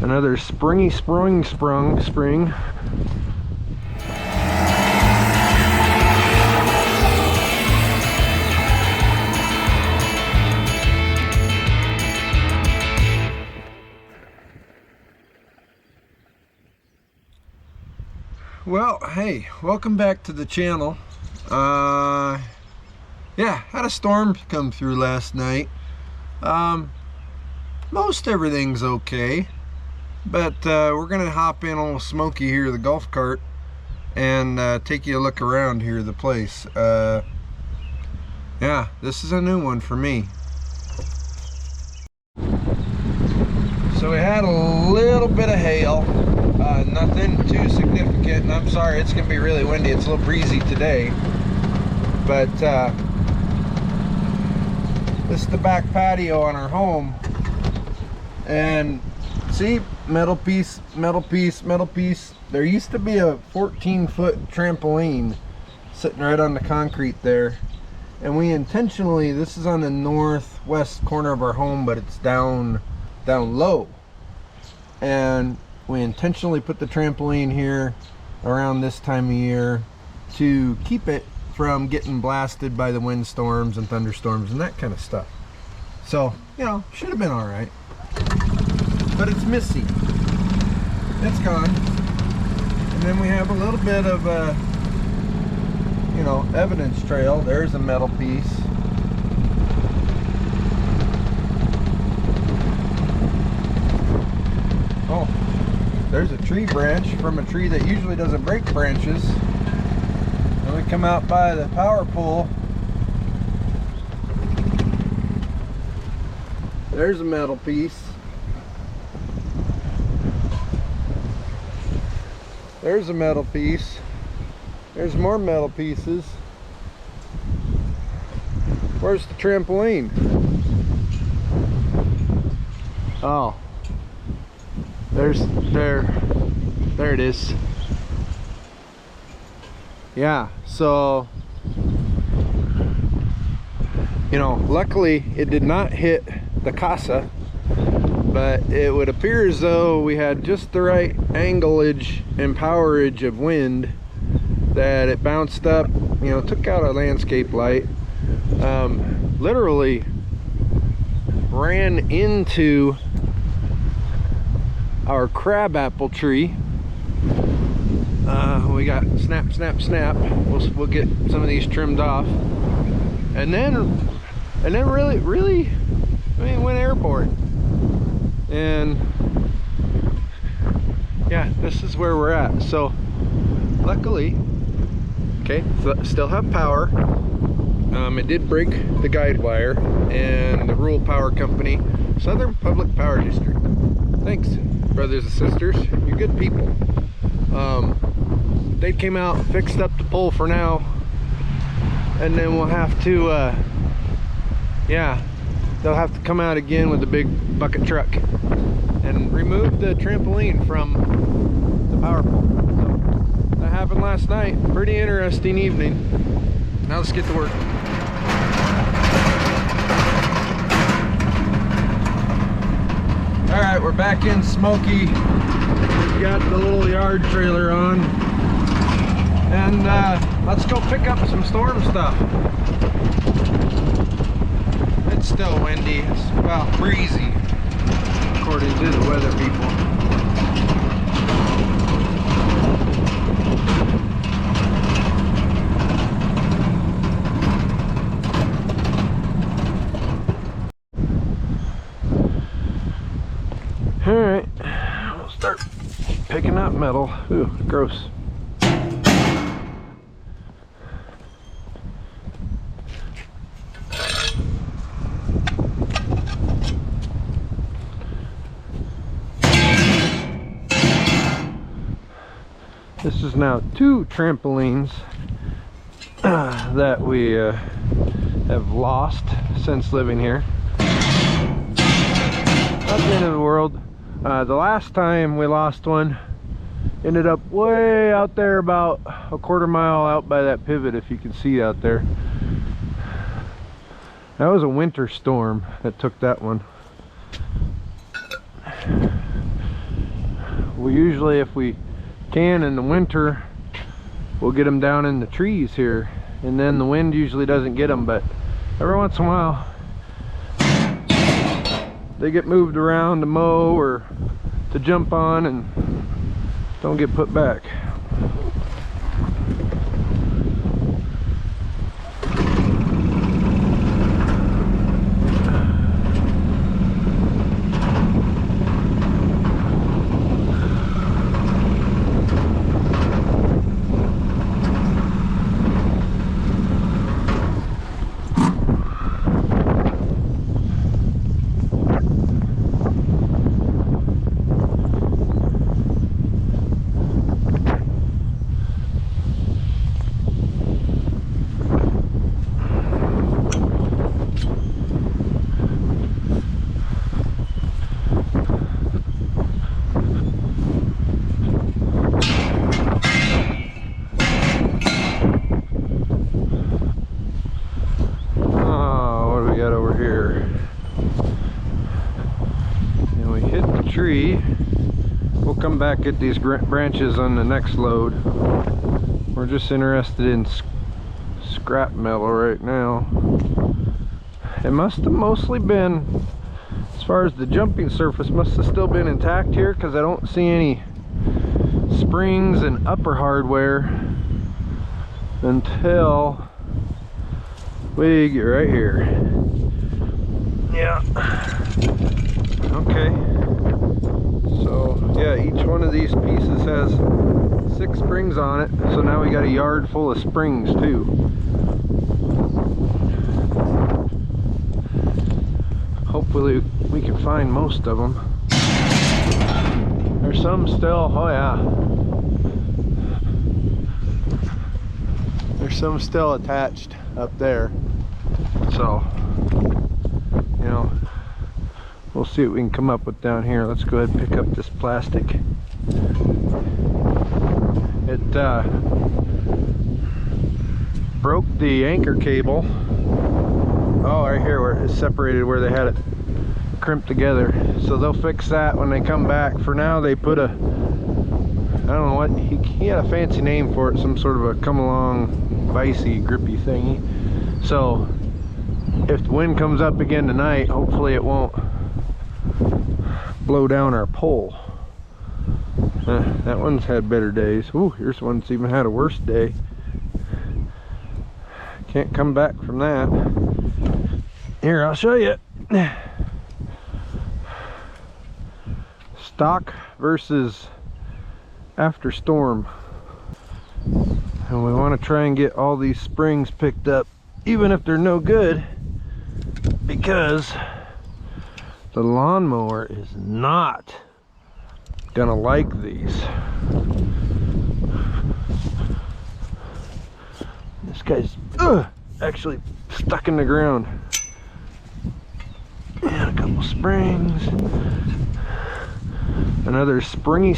Another spring. Well, hey, welcome back to the channel. Yeah, had a storm come through last night. Most everything's okay, but we're gonna hop in old Smokey here, the golf cart, and take you a look around here, the place. Yeah, this is a new one for me. So we had a little bit of hail, nothing too significant, and I'm sorry, it's gonna be really windy. It's a little breezy today, but this is the back patio on our home, and see, metal piece. There used to be a 14-foot trampoline sitting right on the concrete there, and we intentionally, this is on the northwest corner of our home, but it's down low, and we intentionally put the trampoline here around this time of year to keep it from getting blasted by the windstorms and thunderstorms and that kind of stuff. So, you know, should have been all right, but it's missing. It's gone. And then we have a little bit of a, you know, evidence trail. There's a metal piece. Oh, there's a tree branch from a tree that usually doesn't break branches. And we come out by the power pole. There's a metal piece. There's a metal piece. There's more metal pieces. Where's the trampoline? Oh. There it is. Yeah, so, you know, luckily it did not hit the casa, but it would appear as though we had just the right anglage and powerage of wind that it bounced up, you know, took out a landscape light, literally ran into our crabapple tree. We got snap. We'll get some of these trimmed off, and then really, I mean, went airborne. And yeah, this is where we're at. So luckily, okay, still have power. It did break the guide wire, and the rural power company, Southern Public Power District, thanks brothers and sisters, you're good people. They came out, fixed up the pole for now, and then we'll have to yeah, they'll have to come out again with a big bucket truck and remove the trampoline from the power pole. So that happened last night. Pretty interesting evening. Now let's get to work. All right, we're back in Smokey. We've got the little yard trailer on, and let's go pick up some storm stuff. It's still windy. It's about breezy, according to the weather people. All right, we'll start picking up metal. Ooh, gross. This is now 2 trampolines that we have lost since living here. Not the end of the world. The last time we lost one, ended up way out there, about a quarter mile out by that pivot, if you can see out there. That was a winter storm that took that one. we usually, if we can in the winter, we'll get them down in the trees here, and then the wind usually doesn't get them, but every once in a while they get moved around to mow or to jump on and don't get put back. Tree. We'll come back at these branches on the next load. We're just interested in scrap metal right now. It must have mostly been, as far as the jumping surface, must have still been intact here, because I don't see any springs and upper hardware until we get right here. Yeah. Okay. So yeah, each one of these pieces has 6 springs on it, so now we got a yard full of springs too. Hopefully we can find most of them. There's some still, oh yeah, there's some still attached up there, so you know, we'll see what we can come up with down here. Let's go ahead and pick up this plastic. It broke the anchor cable. Oh, right here where it's separated, where they had it crimped together. So they'll fix that when they come back. For now, they put a, I don't know what, he had a fancy name for it, some sort of a come along vicey grippy thingy. So if the wind comes up again tonight, hopefully it won't blow down our pole. That one's had better days. Ooh, here's one that's even had a worse day. Can't come back from that. Here, I'll show you. Stock versus after storm. And we want to try and get all these springs picked up, even if they're no good, because the lawnmower is not gonna like these. This guy's actually stuck in the ground. And a couple springs. Another spring.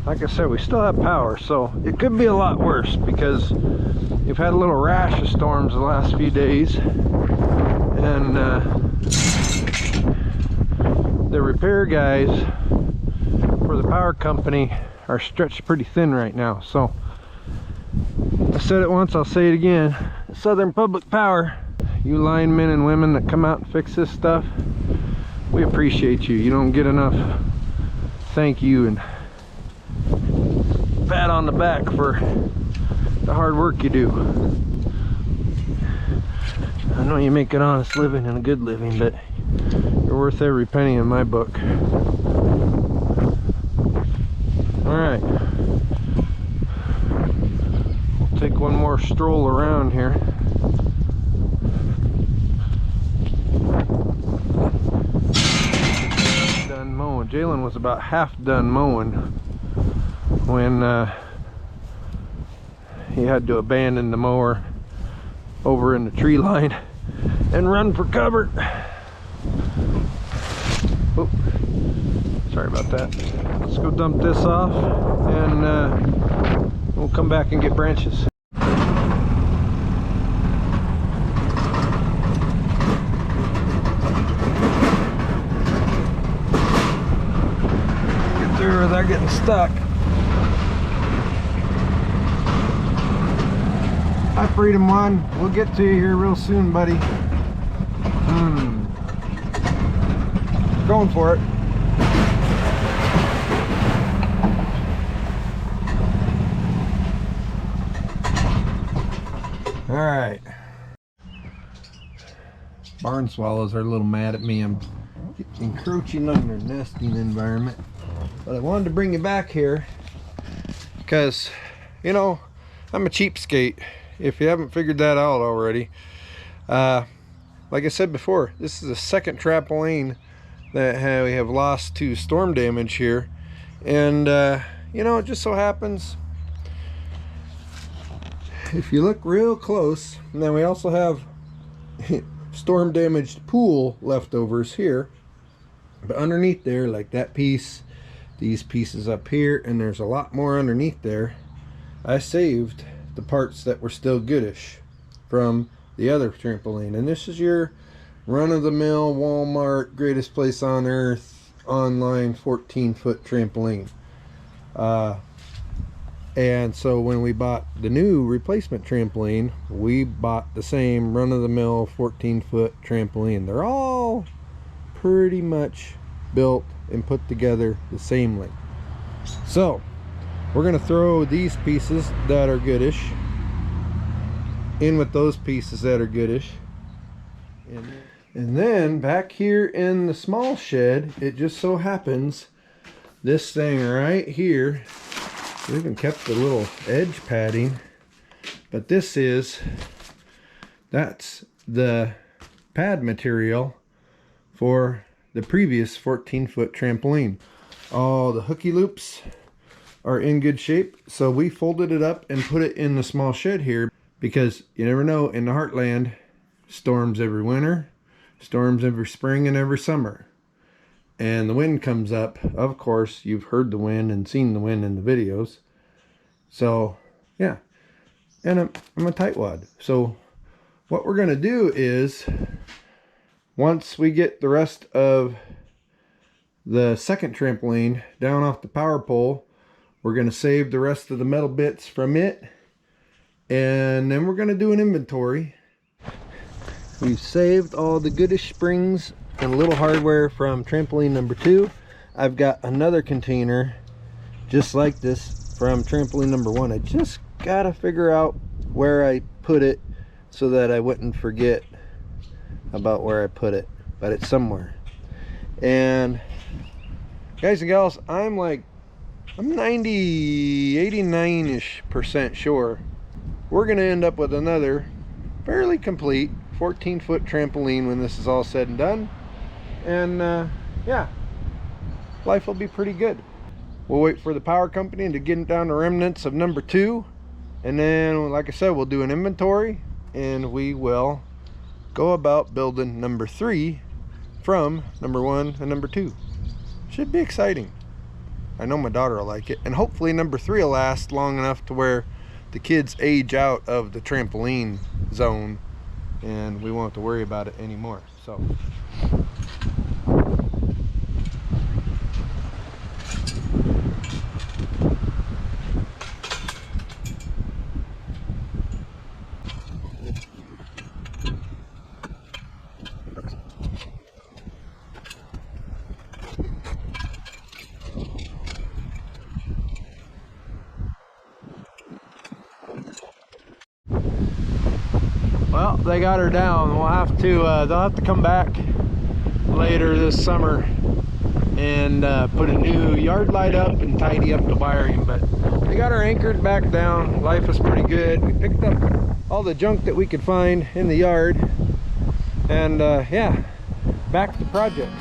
Like I said, we still have power, so it could be a lot worse, because we've had a little rash of storms the last few days, and the repair guys for the power company are stretched pretty thin right now. So I said it once, I'll say it again. Southern Public Power, you linemen and women that come out and fix this stuff, we appreciate you. You don't get enough thank you and pat on the back for the hard work you do. I know you make an honest living and a good living, but you're worth every penny in my book. Alright, we'll take one more stroll around here. Done mowing. Jalen was about half done mowing when he had to abandon the mower over in the tree line and run for cover. Oh, sorry about that. Let's go dump this off, and we'll come back and get branches. they're getting stuck. Hi, Freedom One. We'll get to you here real soon, buddy. Going for it. All right. Barn swallows are a little mad at me. I'm encroaching on their nesting environment. But I wanted to bring you back here because, you know, I'm a cheapskate. If you haven't figured that out already. Like I said before, this is the second trampoline that we have lost to storm damage here. And, you know, it just so happens, if you look real close, and then we also have storm damaged pool leftovers here. But underneath there, like that piece, these pieces up here, and there's a lot more underneath there, I saved the parts that were still goodish from the other trampoline. And this is your run-of-the-mill Walmart greatest place on earth online 14-foot trampoline. And so when we bought the new replacement trampoline, we bought the same run-of-the-mill 14-foot trampoline. They're all pretty much built and put together the same length. So we're going to throw these pieces that are goodish in with those pieces that are goodish. And then back here in the small shed, it just so happens this thing right here, we even kept the little edge padding, but that's the pad material for the previous 14-foot trampoline. All the hooky loops are in good shape, so we folded it up and put it in the small shed here, because you never know, in the heartland, storms every winter, storms every spring and every summer, and the wind comes up. Of course, you've heard the wind and seen the wind in the videos. So yeah, and I'm a tightwad. So what we're gonna do is, once we get the rest of the second trampoline down off the power pole, we're gonna save the rest of the metal bits from it, and then we're gonna do an inventory. We've saved all the goodish springs and a little hardware from trampoline number 2. I've got another container just like this from trampoline number 1. I just gotta figure out where I put it so that I wouldn't forget about where I put it, but it's somewhere. And guys and gals, I'm 89-ish% sure we're gonna end up with another fairly complete 14-foot trampoline when this is all said and done. And yeah, life will be pretty good. We'll wait for the power company to get down the remnants of number 2, and then, like I said, we'll do an inventory and we will go about building number 3 from number 1 and number 2. Should be exciting. I know my daughter will like it, and hopefully number 3 will last long enough to where the kids age out of the trampoline zone and we won't have to worry about it anymore. So well, they got her down. We'll have to they'll have to come back later this summer and put a new yard light up and tidy up the wiring, but they got her anchored back down. Life is pretty good. We picked up all the junk that we could find in the yard, and yeah, back to projects.